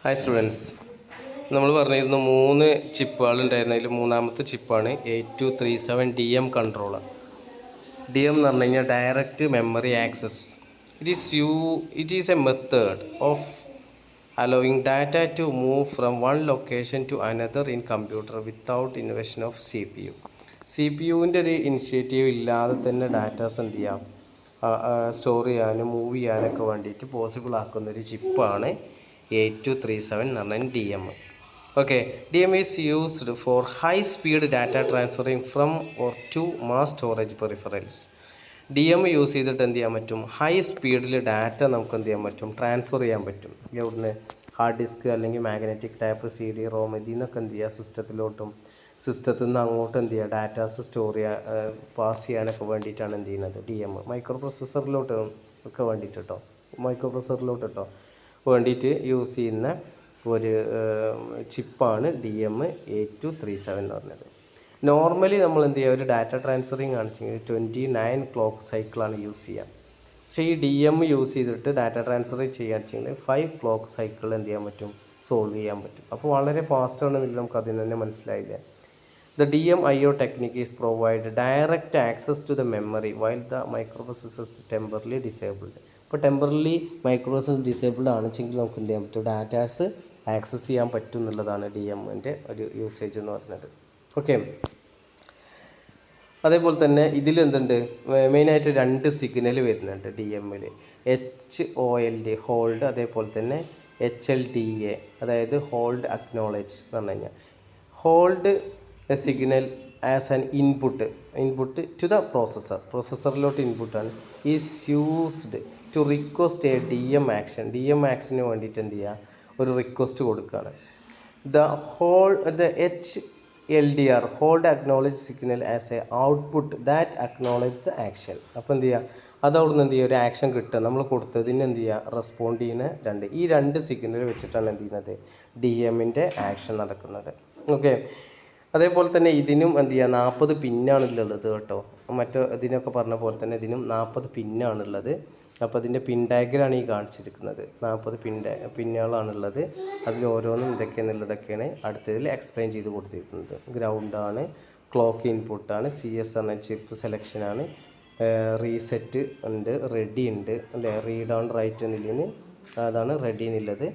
Hi students, നമ്മൾ പറഞ്ഞിരുന്നു 3 ചിപ്പുകൾ ഉണ്ടായിരുന്നു. അതിൽ മൂന്നാമത്തെ ചിപ്പാണ് 8237 കൺട്രോളർ. DM എന്ന് പറഞ്ഞു കഴിഞ്ഞാൽ direct memory access. It is A method of allowing data to move from one location to another in computer without invasion of CPU. CPU-ൻ്റെ ഒരു ഇനിഷ്യേറ്റീവ് ഇല്ലാതെ തന്നെ ഡാറ്റാസ് എന്ത് ചെയ്യാം, സ്റ്റോർ ചെയ്യാനും മൂവ് ചെയ്യാനൊക്കെ വേണ്ടിയിട്ട് പോസിബിൾ ആക്കുന്നൊരു ചിപ്പാണ് 8237 എന്ന് പറഞ്ഞാൽ DM. Okay, DM is used for high speed data transferring from or to mass storage peripherals. DM use ചെയ്തിട്ട് എന്ത് ചെയ്യാൻ പറ്റും, ഹൈ സ്പീഡിൽ ഡാറ്റ നമുക്ക് എന്ത് ചെയ്യാൻ പറ്റും, ട്രാൻസ്ഫർ ചെയ്യാൻ പറ്റും. ഇവിടുന്ന് ഹാർഡ് ഡിസ്ക് അല്ലെങ്കിൽ മാഗ്നറ്റിക് ടാപ്പ്, CD ROM ഇതിൽ നിന്നൊക്കെ എന്ത് ചെയ്യുക, സിസ്റ്റത്തിലോട്ടും സിസ്റ്റത്തിൽ നിന്ന് അങ്ങോട്ട് എന്ത് ചെയ്യുക, ഡാറ്റാസ് സ്റ്റോർ ചെയ്യുക, പാസ് ചെയ്യാനൊക്കെ വേണ്ടിയിട്ടാണ് എന്ത് ചെയ്യുന്നത് DM. മൈക്രോ പ്രൊസസ്സറിലോട്ട് ഒക്കെ വേണ്ടിയിട്ട് കേട്ടോ, മൈക്രോ പ്രൊസസ്സറിലോട്ട് കേട്ടോ വേണ്ടിയിട്ട് യൂസ് ചെയ്യുന്ന ഒരു ചിപ്പാണ് DM8237 എന്ന് പറഞ്ഞത്. നോർമലി നമ്മൾ എന്ത് ചെയ്യുക, ഒരു ഡാറ്റ ട്രാൻസ്ഫറിങ് കാണിച്ചെങ്കിൽ 29 ക്ലോക്ക് സൈക്കിളാണ് യൂസ് ചെയ്യുക. പക്ഷേ ഈ DM യൂസ് ചെയ്തിട്ട് ഡാറ്റ ട്രാൻസ്ഫർ ചെയ്യാൻ വെച്ചെങ്കിൽ 5 ക്ലോക്ക് സൈക്കിൾ എന്ത് ചെയ്യാൻ പറ്റും, സോൾവ് ചെയ്യാൻ പറ്റും. അപ്പോൾ വളരെ ഫാസ്റ്റാണെന്നില്ല, നമുക്ക് അതിന് തന്നെ മനസ്സിലായില്ല. The DMIO technique is provide direct access to the memory while the microprocessor is temporarily disabled. ഇപ്പോൾ ടെമ്പറലി മൈക്രോപ്രൊസസ്സർ ഡിസേബിൾഡ് ആണെച്ചെങ്കിൽ നമുക്ക് എന്ത് ചെയ്യാൻ പറ്റും, ഡാറ്റാസ് ആക്സസ് ചെയ്യാൻ പറ്റും എന്നുള്ളതാണ് DMൻ്റെ ഒരു യൂസേജ് എന്ന് പറയുന്നത്. ഓക്കെ, അതേപോലെ തന്നെ ഇതിൽ എന്തുണ്ട്, മെയിനായിട്ട് 2 സിഗ്നൽ വരുന്നുണ്ട് DMൽ. HOLD ഹോൾഡ്, അതേപോലെ തന്നെ HLDA അതായത് ഹോൾഡ് അക്നോളജ് എന്ന് പറഞ്ഞു കഴിഞ്ഞാൽ hold a signal as an input to the പ്രോസസ്സറിലോട്ട് ഇൻപുട്ടാണ് is used to request a DM ആക്ഷന് വേണ്ടിയിട്ട് എന്ത് ചെയ്യുക, ഒരു റിക്വസ്റ്റ് കൊടുക്കുകയാണ്. The HLDR hold acknowledge signal as a output that acknowledge the action. അപ്പോൾ എന്ത് ചെയ്യുക, അതവിടുന്ന് എന്ത് ചെയ്യുക, ഒരു ആക്ഷൻ കിട്ടുക, നമ്മൾ കൊടുത്തതിന് എന്ത് ചെയ്യുക, റെസ്പോണ്ട് ചെയ്യുന്ന ഈ രണ്ട് സിഗ്നൽ വെച്ചിട്ടാണ് എന്ത് ചെയ്യുന്നത്, DMൻ്റെ ആക്ഷൻ നടക്കുന്നത്. ഓക്കെ, അതേപോലെ തന്നെ ഇതിനും എന്ത് ചെയ്യുക, 40 പിന്നാണുള്ളത് കേട്ടോ. ഇതിനൊക്കെ പറഞ്ഞ പോലെ തന്നെ ഇതിനും 40 പിന്നാണുള്ളത്. അപ്പോൾ അതിൻ്റെ പിൻ ഡയഗ്രാമാണ് ഈ കാണിച്ചിരിക്കുന്നത്. 40 പിന്നുകളാണുള്ളത്. അതിൽ ഓരോന്നും എന്തൊക്കെയാണെന്നുള്ളതൊക്കെയാണ് അടുത്തതിൽ എക്സ്പ്ലെയിൻ ചെയ്ത് കൊടുത്തിരിക്കുന്നത്. ഗ്രൗണ്ടാണ്, ക്ലോക്ക് ഇൻപുട്ടാണ്, CS എന്ന ചിപ്പ് സെലക്ഷനാണ്, റീസെറ്റ് ഉണ്ട്, റെഡി ഉണ്ട് അല്ലേ, റീഡ് ഓൺ റൈറ്റ് എന്നുള്ളതിന് അതാണ് റെഡി എന്നുള്ളത്.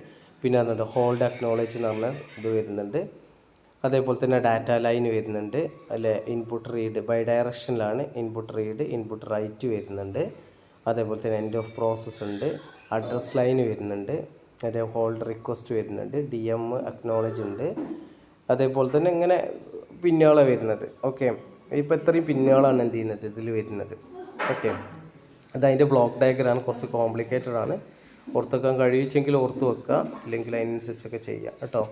പിന്നെ പറഞ്ഞിട്ട് ഹോൾഡ് അക്നോളജ് എന്ന് പറഞ്ഞ ഇത് വരുന്നുണ്ട്. അതേപോലെ തന്നെ ഡാറ്റ ലൈൻ വരുന്നുണ്ട് അല്ലേ, ഇൻപുട്ട് റീഡ് ബൈ ഡയറക്ഷനിലാണ്, ഇൻപുട്ട് റീഡ് ഇൻപുട്ട് റൈറ്റ് വരുന്നുണ്ട്. അതേപോലെ തന്നെ എൻഡ് ഓഫ് പ്രോസസ്സ് ഉണ്ട്, അഡ്രസ് ലൈൻ വരുന്നുണ്ട്, അതേ ഹോൾഡ് റിക്വസ്റ്റ് വരുന്നുണ്ട്, DM അക്നോളജ് ഉണ്ട്. അതേപോലെ തന്നെ ഇങ്ങനെ പിന്നുകളാണ് വരുന്നത്. ഓക്കെ, ഇപ്പോൾ ഇത്രയും പിന്നുകളാണ് എന്ത് ചെയ്യുന്നത് ഇതിൽ വരുന്നത്. ഓക്കെ, അതതിൻ്റെ ബ്ലോക്ക് ഡയഗ്രാണ്, കുറച്ച് കോംപ്ലിക്കേറ്റഡ് ആണ്. ഓർത്ത് വെക്കാൻ കഴിയിച്ചെങ്കിൽ ഓർത്ത് വെക്കുക, അല്ലെങ്കിൽ അതിനനുസരിച്ചൊക്കെ ചെയ്യുക കേട്ടോ.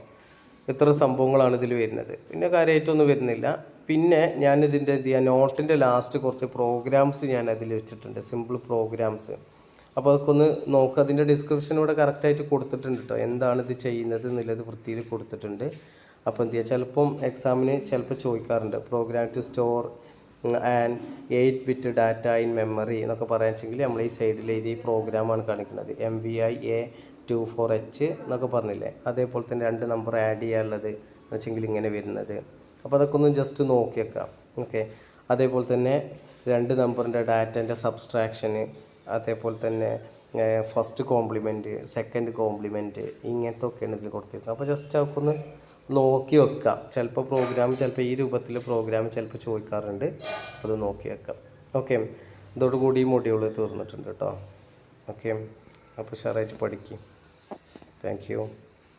ഇത്ര സംഭവങ്ങളാണ് ഇതിൽ വരുന്നത്. പിന്നെ കാര്യമായിട്ടൊന്നും വരുന്നില്ല. പിന്നെ ഞാനിതിൻ്റെ എന്ത് ചെയ്യുക, നോട്ടിൻ്റെ ലാസ്റ്റ് കുറച്ച് പ്രോഗ്രാംസ് ഞാൻ അതിൽ വെച്ചിട്ടുണ്ട്, സിമ്പിൾ പ്രോഗ്രാംസ്. അപ്പോൾ അതൊക്കെ ഒന്ന് നോക്കുക. അതിൻ്റെ ഡിസ്ക്രിപ്ഷൻ ഇവിടെ കറക്റ്റായിട്ട് കൊടുത്തിട്ടുണ്ട് കേട്ടോ, എന്താണ് ഇത് ചെയ്യുന്നത് എന്നുള്ളത് വൃത്തിയിൽ കൊടുത്തിട്ടുണ്ട്. അപ്പോൾ എന്ത് ചെയ്യുക, ചിലപ്പം എക്സാമിന് ചിലപ്പോൾ ചോദിക്കാറുണ്ട്, program to store and 8-bit data in memory എന്നൊക്കെ പറയാൻ വെച്ചെങ്കിൽ നമ്മൾ ഈ സൈഡിൽ ഈ പ്രോഗ്രാമാണ് കാണിക്കുന്നത്. MVI-A24H എന്നൊക്കെ പറഞ്ഞില്ലേ, അതേപോലെ തന്നെ 2 നമ്പർ ആഡ് ചെയ്യാനുള്ളത് വെച്ചെങ്കിൽ ഇങ്ങനെ വരുന്നത്. അപ്പോൾ അതൊക്കെ ഒന്ന് ജസ്റ്റ് നോക്കി വെക്കാം. ഓക്കെ, അതേപോലെ തന്നെ 2 നമ്പറിൻ്റെ ഡാറ്റേൻ്റെ സബ്സ്ട്രാക്ഷന്, അതേപോലെ തന്നെ ഫസ്റ്റ് കോംപ്ലിമെൻറ്റ്, സെക്കൻഡ് കോംപ്ലിമെൻറ്റ്, ഇങ്ങനത്തെ ഒക്കെയാണ് ഇതിൽ കൊടുത്തിരിക്കുന്നത്. അപ്പോൾ ജസ്റ്റ് അതൊക്കെ ഒന്ന് നോക്കി വെക്കാം. ചിലപ്പോൾ പ്രോഗ്രാം ചിലപ്പോൾ ഈ രൂപത്തിൽ പ്രോഗ്രാം ചിലപ്പോൾ ചോദിക്കാറുണ്ട്, അത് നോക്കി വെക്കാം. ഓക്കെ, ഇതോടുകൂടി ഈ മൊഡ്യൂൾ തീർന്നിട്ടുണ്ട് കേട്ടോ. ഓക്കെ, അപ്പോൾ ഉഷാറായിട്ട് പഠിക്കും. Thank you.